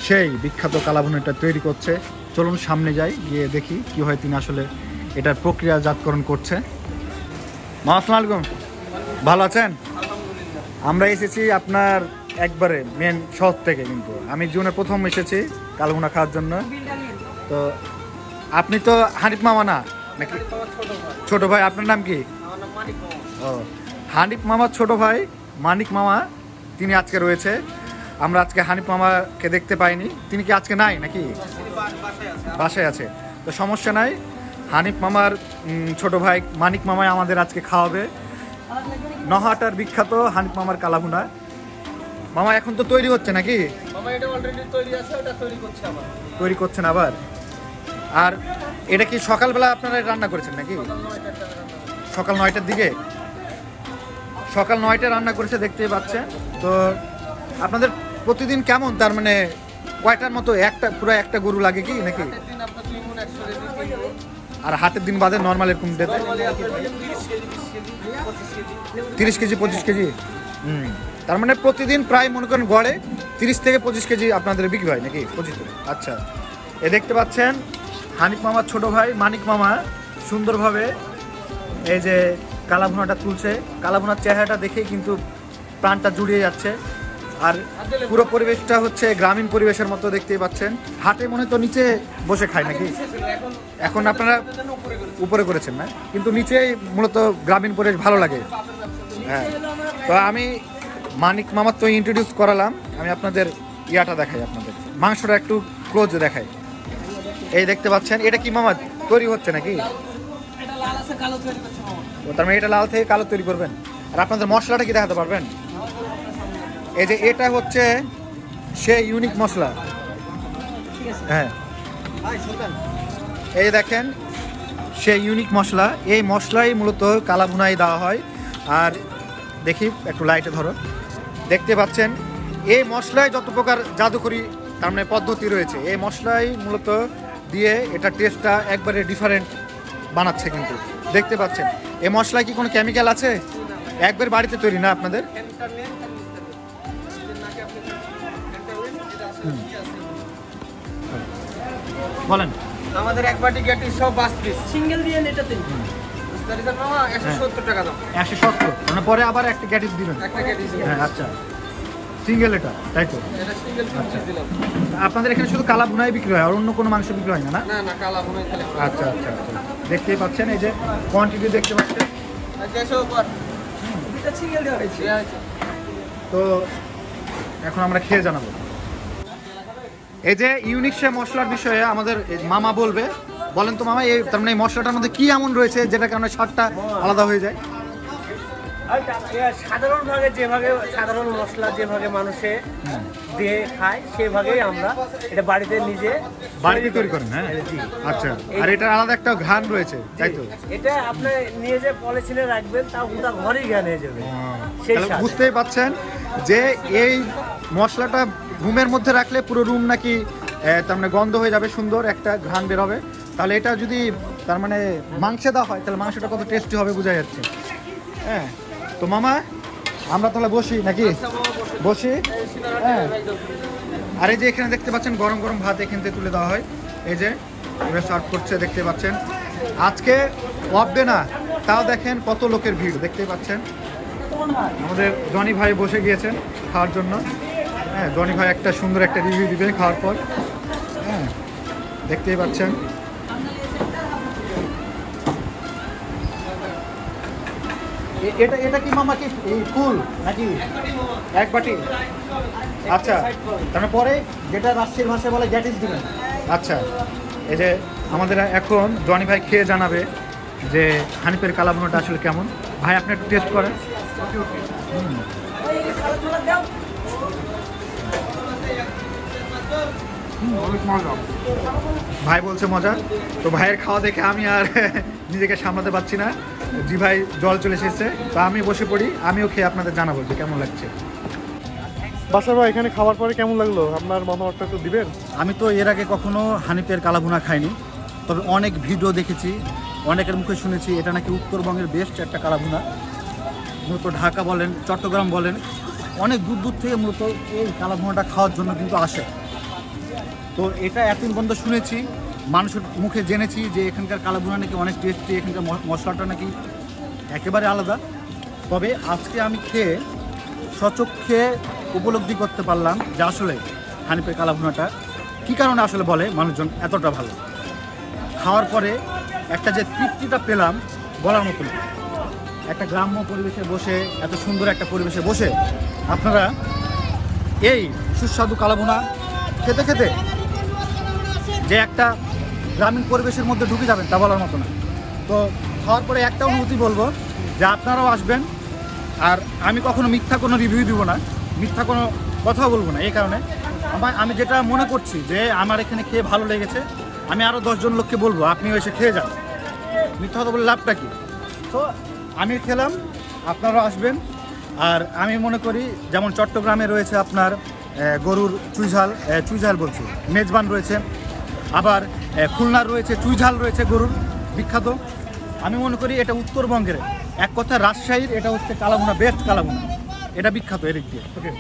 সেই বিখ্যাত কালাভুনাটা তৈরি করছে। চলুন সামনে যাই, গিয়ে দেখি কি হয় তিনি আসলে এটার প্রক্রিয়াজাতকরণ করছে। আসসালামু আলাইকুম, ভালো আছেন? আমরা এসেছি আপনার একবারে মেন শহর থেকে, কিন্তু আমি জীবনে প্রথম এসেছি কালাভুনা খাওয়ার জন্য। তো আপনি তো হানিফ মামা না নাকি? ছোট ভাই। আপনার নাম কি? ও, হানিফ মামার ছোট ভাই মানিক মামা, তিনি আজকে রয়েছে। আমরা আজকে হানিফ মামাকে দেখতে পাইনি। তিনি কি আজকে নাই নাকি? বাসায় আছে। তো সমস্যা নাই, হানিফ মামার ছোট ভাই মানিক মামাই আমাদের আজকে খাওয়াবে নহাটার বিখ্যাত হানিফ মামার কালাভুনা। মামা এখন তো তৈরি হচ্ছে নাকি? তৈরি করছেন আবার। আর এটা কি সকালবেলা আপনারা রান্না করেছেন নাকি? সকাল 9টার দিকে, সকাল 9টায় রান্না করেছে দেখতেই পাচ্ছেন। তো আপনাদের প্রতিদিন কেমন, তার মানে কয়টার মতো একটা পুরো একটা গরু লাগে কি নাকি? আর হাটের দিন বাদে নর্মাল এরকম 30 কেজি 25 কেজি। তার মানে প্রতিদিন প্রায় মনে করেন গড়ে 30 থেকে 25 কেজি আপনাদের বিক্রি হয় নাকি? 25। আচ্ছা, এ দেখতে পাচ্ছেন হানিফ মামার ছোট ভাই মানিক মামা সুন্দরভাবে এই যে কালাভুনাটা তুলছে। কালাভুনার চেহারাটা দেখেই কিন্তু প্রাণটা জুড়িয়ে যাচ্ছে। আর পুরো পরিবেশটা হচ্ছে গ্রামীণ পরিবেশের মতো দেখতেই পাচ্ছেন। হাটে মনে তো নিচে বসে খায় নাকি? এখন আপনারা উপরে করেছেন না, কিন্তু নিচেই মূলত গ্রামীণ পরিবেশ ভালো লাগে। হ্যাঁ, তো আমি মানিক মামার তো ইন্ট্রোডিউস করালাম, আমি আপনাদের ইয়াটা দেখাই, আপনাদের মাংসটা একটু ক্লোজ দেখাই। এই দেখতে পাচ্ছেন, এটা কি মামা তৈরি হচ্ছে নাকি? তার মানে এটা লাল থেকে কালো তৈরি করবেন। আর আপনাদের মশলাটা কি দেখাতে পারবেন? এই যে এটা হচ্ছে সেই ইউনিক মশলা। হ্যাঁ, এই দেখেন সেই ইউনিক মশলা। এই মশলাই মূলত কালাভুনায় দেওয়া হয়। আর দেখি একটু লাইটে ধরো, দেখতে পাচ্ছেন এই মশলায় যত প্রকার জাদুকরি তার মানে পদ্ধতি রয়েছে, এই মশলাই মূলত দিয়ে এটা টেস্টটা একবারে ডিফারেন্ট বানাচ্ছে। কিন্তু দেখতে পাচ্ছেন এই মশলায় কি কোনো কেমিক্যাল আছে? একবার বাড়িতে তৈরি না আপনাদের? বলেন। আমাদের এক বাটি গ্যাটিস সব 5 পিস সিঙ্গেল দিয়ে এটাতে মামা 170 টাকা দাম। 170, মানে পরে আবার একটা গ্যাটিস দিবেন? একটা গ্যাটিস। হ্যাঁ, আচ্ছা, সিঙ্গেল এটা, তাই তো? এটা সিঙ্গেল পিস দিলাম। আপনাদের এখানে শুধু কালাভুনাই বিক্রি হয়, আর অন্য কোনো মাংস বিক্রি হয় না? না না, কালাভুনাই খালি। আচ্ছা আচ্ছা আচ্ছা, দেখতেই পাচ্ছেন এই যে কোয়ান্টিটি দেখতে পাচ্ছেন। এটা সিঙ্গেল দেওয়া হয়েছে। তো এখন আমরা খেয়ে জানাবো। এই যে ইউনিক সে মশলার বিষয়ে আমাদের মামা বলবে। বলেন তো মামা, এই তার মানে এই মশলাটার মধ্যে কি এমন রয়েছে যেটা কারণে স্বাদটা আলাদা হয়ে যায়? সাধারণভাবে যেভাবে সাধারণ মশলা যেভাবে মানুষে দিয়ে খায় সেভাবেই আমরা এটা বাড়িতে নিজে বাড়িতে তৈরি করেন? হ্যাঁ, আচ্ছা। আর এটা আলাদা একটা ঘ্রাণ রয়েছে, তাই তো? এটা আপনি নিয়ে যে পলিথিনে রাখবেন তাও গোটা ঘরেই ঘ্রাণ হয়ে যাবে। বুঝতেই পাচ্ছেন যে এই মশলাটা রুমের মধ্যে রাখলে পুরো রুম নাকি তার মানে গন্ধ হয়ে যাবে, সুন্দর একটা ঘ্রাণ বের হবে। তাহলে এটা যদি তার মানে মাংসে দেওয়া হয় তাহলে মাংসটা কত টেস্টি হবে বোঝা যাচ্ছে। হ্যাঁ, তো মামা আমরা তাহলে বসি নাকি? বসি। হ্যাঁ, আর এই যে এখানে দেখতে পাচ্ছেন গরম গরম ভাত এখান থেকে তুলে দেওয়া হয়। এই যে এবার সার্ভ করছে, দেখতে পাচ্ছেন। আজকে অফ ডে না, তাও দেখেন কত লোকের ভিড় দেখতেই পাচ্ছেন। আমাদের জনি ভাই বসে গিয়েছেন খাওয়ার জন্য। হ্যাঁ, জনি ভাই একটা সুন্দর একটা রিভিউ দিবে খাওয়ার পর। হ্যাঁ, দেখতেই পাচ্ছেন। এটা এটা কি মামা কি এই ফুল নাকি? এক বাটি। আচ্ছা, তারপরে পরে যেটা রাজশাহীর ভাষায় বলে গ্যাটিস দিবেন। আচ্ছা, এই যে আমাদের এখন জনি ভাই খেয়ে জানাবে যে হানিফের কালাভুনাটা আসলে কেমন। ভাই আপনি একটু টেস্ট করেন। ভাই বলছে মজা। তো ভাইয়ের খাওয়া দেখে আমি আর নিজেকে সামলাতে পারছি না, জি ভাই জল চলে এসেছে। তো আমি বসে পড়ি, আমিও খেয়ে আপনাদের জানাবো যে কেমন লাগছে। বাসার ভাই এখানে খাওয়ার পরে কেমন লাগলো? আপনার মতামতটা একটু দিবেন। আমি তো এর আগে কখনো হানিফের কালাভুনা খাইনি, তবে অনেক ভিডিও দেখেছি, অনেকের মুখে শুনেছি এটা নাকি উত্তরবঙ্গের বেস্ট একটা কালাভুনা। মূলত ঢাকা বলেন, চট্টগ্রাম বলেন, অনেক দূর দূর থেকে মূলত এই কালাভুনাটা খাওয়ার জন্য কিন্তু আসে। তো এটা এতদিন পর্যন্ত শুনেছি, মানুষের মুখে জেনেছি যে এখানকার কালাভুনা নাকি অনেক টেস্টি, এখানকার মশলাটা নাকি একেবারে আলাদা। তবে আজকে আমি খেয়ে সচক্ষে উপলব্ধি করতে পারলাম যে আসলে হানিফের কালাভুনাটা কী কারণে আসলে বলে মানুষজন এতটা ভালো। খাওয়ার পরে একটা যে তৃপ্তিটা পেলাম বলার মতো না। একটা গ্রাম্য পরিবেশে বসে, এত সুন্দর একটা পরিবেশে বসে আপনারা এই সুস্বাদু কালাভুনা খেতে খেতে যে একটা গ্রামীণ পরিবেশের মধ্যে ঢুকে যাবেন তা বলার মতো না। তো খাওয়ার পরে একটা অনুভূতি বলবো যে আপনারাও আসবেন। আর আমি কখনো মিথ্যা কোনো রিভিউ দিব না, মিথ্যা কোনো কথা বলবো না। এই কারণে আমি যেটা মনে করছি যে আমার এখানে খেয়ে ভালো লেগেছে, আমি আরও 10 জন লোককে বলবো আপনিও এসে খেয়ে যান। মিথ্যা কথা বলে লাভটা কি? তো আমি খেলাম, আপনারাও আসবেন। আর আমি মনে করি যেমন চট্টগ্রামে রয়েছে আপনার গরুর চুইঝাল বলছি, মেজবান রয়েছে, আবার খুলনার রয়েছে চুইঝাল রয়েছে গরুর বিখ্যাত। আমি মনে করি এটা উত্তরবঙ্গের, এক কথা রাজশাহীর এটা হচ্ছে কালাভুনা, বেস্ট কালাভুনা, এটা বিখ্যাত এদিক দিয়ে। ওকে।